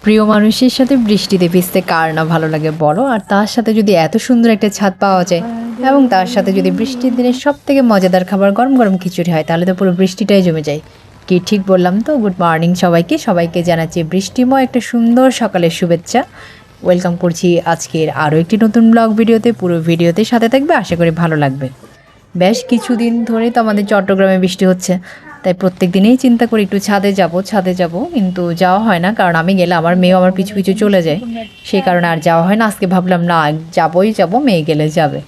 প্রিয় মানুষের সাথে বৃষ্টিতে ভিজতে কার না ভালো লাগে বলো। আর তার সাথে যদি এত সুন্দর একটা ছাদ পাওয়া যায় এবং তার সাথে যদি বৃষ্টির দিনে সব থেকে মজাদার খাবার গরম গরম খিচুড়ি হয়, তাহলে তো পুরো বৃষ্টিটাই জমে যায়। কি ঠিক বললাম তো? গুড মর্নিং সবাইকে, সবাইকে জানাচ্ছি বৃষ্টিময় একটা সুন্দর সকালের শুভেচ্ছা। ওয়েলকাম করছি আজকের আরও একটি নতুন ব্লগ ভিডিওতে। পুরো ভিডিওতে সাথে থাকবে, আশা করি ভালো লাগবে। বেশ কিছুদিন ধরেই তো আমাদের চট্টগ্রামে বৃষ্টি হচ্ছে, তাই প্রত্যেক দিনেই চিন্তা করি একটু ছাদে যাব, কিন্তু যাওয়া হয় না। কারণ আমি গেলে আমার মেয়েও আমার পিছু পিছু চলে যায়, সেই কারণে আর যাওয়া হয় না। আজকে ভাবলাম না, যাব, মেয়ে গেলে যাবে।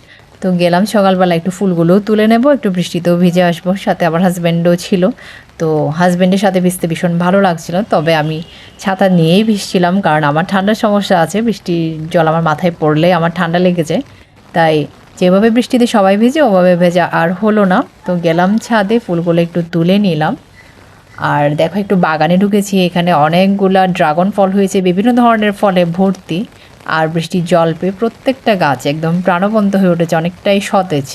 তো গেলাম সকালবেলা, একটু ফুলগুলোও তুলে নেব, একটু বৃষ্টিতেও ভিজে আসবো। সাথে আমার হাজব্যান্ডও ছিল, তো হাজব্যান্ডের সাথে ভিজতে ভীষণ ভালো লাগছিল। তবে আমি ছাতা নিয়েই ভিজছিলাম, কারণ আমার ঠান্ডার সমস্যা আছে। বৃষ্টির জল আমার মাথায় পড়লে আমার ঠান্ডা লেগে যায়। তাই যেভাবে বৃষ্টিতে সবাই ভেজে ওভাবে ভেজা আর হলো না। তো গেলাম ছাদে, ফুলগুলো একটু তুলে নিলাম। আর দেখো, একটু বাগানে ঢুকেছি। এখানে অনেকগুলা ড্রাগন ফল হয়েছে, বিভিন্ন ধরনের ফলে ভর্তি। আর বৃষ্টির জল পেয়ে প্রত্যেকটা গাছ একদম প্রাণবন্ত হয়ে উঠেছে, অনেকটাই সতেজ।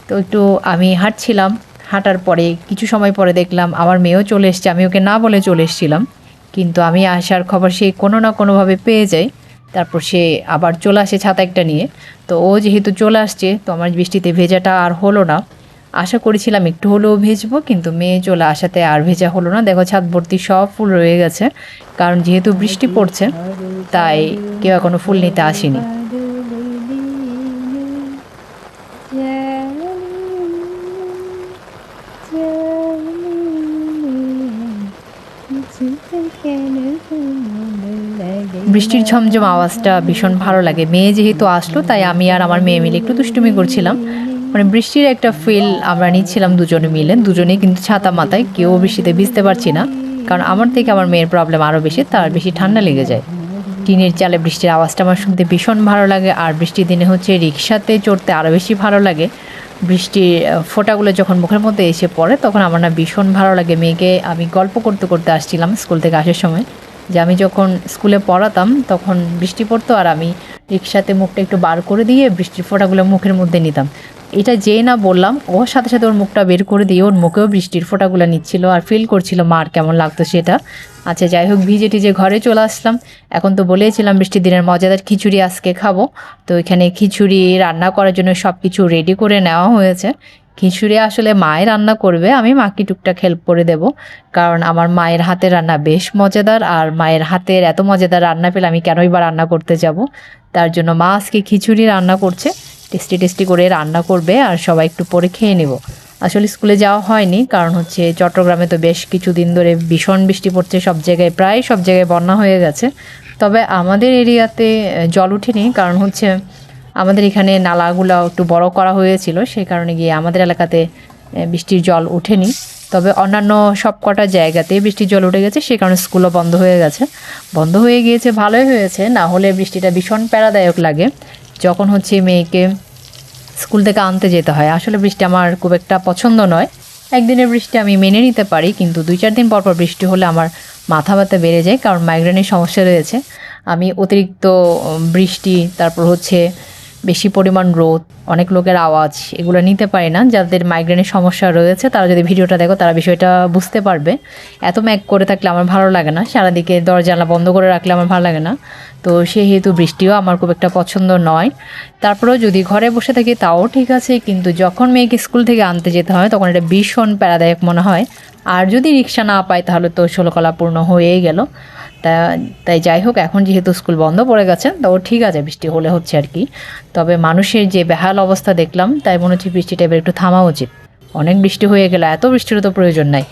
তো একটু আমি হাঁটছিলাম, হাঁটার পরে কিছু সময় পরে দেখলাম আমার মেয়েও চলে এসছে। আমি ওকে না বলে চলে এসেছিলাম, কিন্তু আমি আসার খবর সে কোনো না কোনোভাবে পেয়ে যায়। তারপর সে আবার চলে আসে ছাতা একটা নিয়ে। তো ও যেহেতু চলে আসছে, তো আমার বৃষ্টিতে ভেজাটা আর হলো না। আশা করেছিলাম একটু হলেও ভেজবো, কিন্তু মেয়ে চলে আসাতে আর ভেজা হলো না। দেখো, ছাদ ভর্তি সব ফুল রয়ে গেছে, কারণ যেহেতু বৃষ্টি পড়ছে তাই কেউ এখনো ফুল নিতে আসেনি। বৃষ্টির ঝমঝম আওয়াজটা ভীষণ ভালো লাগে। মেয়ে যেহেতু আসলো, তাই আমি আর আমার মেয়ে মিলে একটু দুষ্টুমি করছিলাম। মানে বৃষ্টির একটা ফিল আমরা নিচ্ছিলাম দুজনে মিলে। দুজনেই কিন্তু ছাতা মাথায়, কেউ বৃষ্টিতে ভিজতে পারছি না, কারণ আমার থেকে আমার মেয়ের প্রবলেম আরও বেশি, তার বেশি ঠান্ডা লেগে যায়। টিনের চালে বৃষ্টির আওয়াজটা আমার শুনতে ভীষণ ভালো লাগে। আর বৃষ্টির দিনে হচ্ছে রিক্সাতে চড়তে আরও বেশি ভালো লাগে। বৃষ্টির ফোঁটাগুলো যখন মুখের মধ্যে এসে পড়ে, তখন আমার না ভীষণ ভালো লাগে। মেয়েকে আমি গল্প করতে করতে আসছিলাম স্কুল থেকে আসার সময়, যে আমি যখন স্কুলে পড়াতাম তখন বৃষ্টি পড়তো, আর আমি রিক্সাতে মুখটা একটু বার করে দিয়ে বৃষ্টির ফোঁটাগুলো মুখের মধ্যে নিতাম। এটা যেই না বললাম, ওর সাথে সাথে ওর মুখটা বের করে দিয়ে ওর মুখেও বৃষ্টির ফোঁটাগুলো নিচ্ছিল আর ফিল করছিল মার কেমন লাগতো সেটা। আচ্ছা, যাই হোক, ভিজে টিজে ঘরে চলে আসলাম। এখন তো বলেছিলাম বৃষ্টির দিনের মজাদার খিচুড়ি আজকে খাবো। তো এখানে খিচুড়ি রান্না করার জন্য সব কিছু রেডি করে নেওয়া হয়েছে। খিচুড়ি আসলে মায়ের রান্না করবে, আমি মাকে টুকটাক হেল্প করে দেব, কারণ আমার মায়ের হাতের রান্না বেশ মজাদার। আর মায়ের হাতের এত মজাদার রান্না পেলে আমি কেনই বা রান্না করতে যাব। তার জন্য মা আজকে খিচুড়ি রান্না করছে, টেস্টি টেস্টি করে রান্না করবে, আর সবাই একটু পরে খেয়ে নেব। আসলে স্কুলে যাওয়া হয়নি, কারণ হচ্ছে চট্টগ্রামে তো বেশ কিছুদিন ধরে ভীষণ বৃষ্টি পড়ছে, সব জায়গায় প্রায় সব জায়গায় বন্যা হয়ে গেছে। তবে আমাদের এরিয়াতে জল উঠেনি, কারণ হচ্ছে আমাদের এখানে নালাগুলো একটু বড় করা হয়েছিল, সেই কারণে গিয়ে আমাদের এলাকাতে বৃষ্টির জল ওঠেনি। তবে অন্যান্য সব কটা জায়গাতে বৃষ্টির জল উঠে গেছে, সেই কারণে স্কুলও বন্ধ হয়ে গেছে। বন্ধ হয়ে গিয়েছে, ভালোই হয়েছে। না হলে বৃষ্টিটা ভীষণ প্যারাদায়ক লাগে যখন হচ্ছে মেয়েকে স্কুল থেকে আনতে যেতে হয়। আসলে বৃষ্টি আমার খুব একটা পছন্দ নয়। একদিনের বৃষ্টি আমি মেনে নিতে পারি, কিন্তু 2-4 দিন পর পর বৃষ্টি হলে আমার মাথা ব্যথা বেড়ে যায়, কারণ মাইগ্রেনের সমস্যা রয়েছে। আমি অতিরিক্ত বৃষ্টি, তারপর হচ্ছে বেশি পরিমাণ রোদ, অনেক লোকের আওয়াজ, এগুলো নিতে পারি না। যাদের মাইগ্রেনের সমস্যা রয়েছে তারা যদি ভিডিওটা দেখো, তারা বিষয়টা বুঝতে পারবে। এত ম্যাগ করে থাকলে আমার ভালো লাগে না, সারাদিকে দরজা বন্ধ করে রাখলে আমার ভালো লাগে না। তো সেহেতু বৃষ্টিও আমার খুব একটা পছন্দ নয়। তারপরেও যদি ঘরে বসে থাকি তাও ঠিক আছে, কিন্তু যখন মেয়েকে স্কুল থেকে আনতে যেতে হয় তখন এটা ভীষণ প্যারাদায়ক মনে হয়। আর যদি রিক্সা না পাই তাহলে তো ষোলকলা পূর্ণ হয়েই গেল। তাই যাই হোক, এখন যেহেতু স্কুল বন্ধ পড়ে গেছে, তাও ঠিক আছে, বৃষ্টি হলে হচ্ছে আর কি। তবে মানুষের যে বেহাল অবস্থা দেখলাম, তাই মনে হচ্ছে বৃষ্টিটা এবার একটু থামা উচিত। অনেক বৃষ্টি হয়ে গেল, এত বৃষ্টিরও তো প্রয়োজন নাই।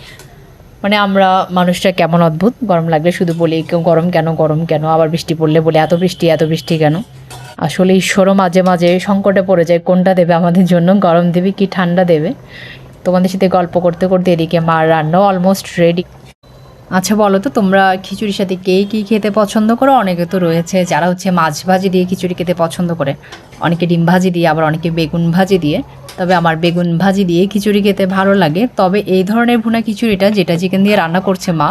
মানে আমরা মানুষটা কেমন অদ্ভুত, গরম লাগলে শুধু বলি কেউ গরম কেন গরম কেন, আবার বৃষ্টি পড়লে বলে এত বৃষ্টি কেন। আসলে ঈশ্বরও মাঝে মাঝে সংকটে পড়ে যায়, কোনটা দেবে আমাদের জন্য, গরম দেবে কি ঠান্ডা দেবে। তোমাদের সাথে গল্প করতে করতে এদিকে মার রান্নাও অলমোস্ট রেডি। আচ্ছা বলো তো, তোমরা খিচুড়ির সাথে কে কী খেতে পছন্দ করো? অনেকে তো রয়েছে যারা হচ্ছে মাছ ভাজি দিয়ে খিচুড়ি খেতে পছন্দ করে, অনেকে ডিম ভাজি দিয়ে, আবার অনেকে বেগুন ভাজি দিয়ে। তবে আমার বেগুন ভাজি দিয়ে খিচুড়ি খেতে ভালো লাগে। তবে এই ধরনের ভুনা খিচুড়িটা, যেটা চিকেন দিয়ে রান্না করছে মা,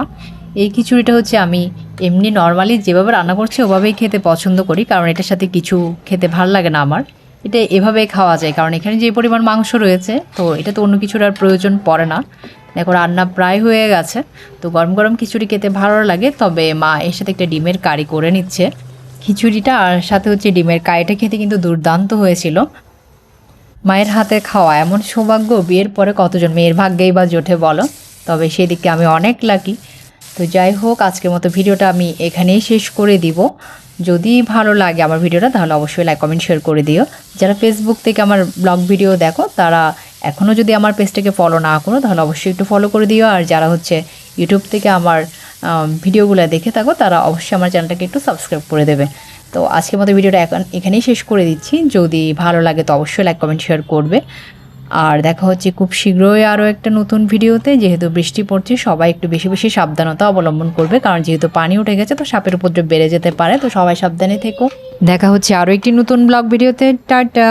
এই খিচুড়িটা হচ্ছে আমি এমনি নর্মালি যেভাবে রান্না করছি ওভাবেই খেতে পছন্দ করি, কারণ এটার সাথে কিছু খেতে ভালো লাগে না আমার। এটা এভাবে খাওয়া যায়, কারণ এখানে যে পরিমাণ মাংস রয়েছে, তো এটা তো অন্য কিছুর আর প্রয়োজন পড়ে না। দেখো রান্না প্রায় হয়ে গেছে। তো গরম গরম খিচুড়ি খেতে ভালো লাগে, তবে মা এর সাথে একটা ডিমের কারি করে নিচ্ছে। খিচুড়িটা আর সাথে হচ্ছে ডিমের কারিটা খেতে কিন্তু দুর্দান্ত হয়েছিল। মায়ের হাতে খাওয়া এমন সৌভাগ্য বিয়ের পরে কতজন মেয়ের ভাগ্যেই বা জোটে বলো। তবে সেদিকে আমি অনেক লাকি। তো যাই হোক, আজকের মতো ভিডিওটা আমি এখানেই শেষ করে দিব। যদি ভালো লাগে আমার ভিডিওটা তাহলে অবশ্যই লাইক কমেন্ট শেয়ার করে দিও। যারা ফেসবুক থেকে আমার ব্লগ ভিডিও দেখো তারা এখনও যদি আমার পেজটাকে ফলো না করো তাহলে অবশ্যই একটু ফলো করে দিও। আর যারা হচ্ছে ইউটিউব থেকে আমার ভিডিওগুলো দেখে থাকো তারা অবশ্যই আমার চ্যানেলটাকে একটু সাবস্ক্রাইব করে দেবে। তো আজকের মতো ভিডিওটা এখানেই শেষ করে দিচ্ছি। যদি ভালো লাগে তো অবশ্যই লাইক কমেন্ট শেয়ার করবে। আর দেখা হচ্ছে খুব শীঘ্রই আরও একটা নতুন ভিডিওতে। যেহেতু বৃষ্টি পড়ছে সবাই একটু বেশি বেশি সাবধানতা অবলম্বন করবে, কারণ যেহেতু পানি উঠে গেছে তো সাপের উপদ্রব বেড়ে যেতে পারে। তো সবাই সাবধানে থেকো। দেখা হচ্ছে আরও একটি নতুন ব্লগ ভিডিওতে। টাটা।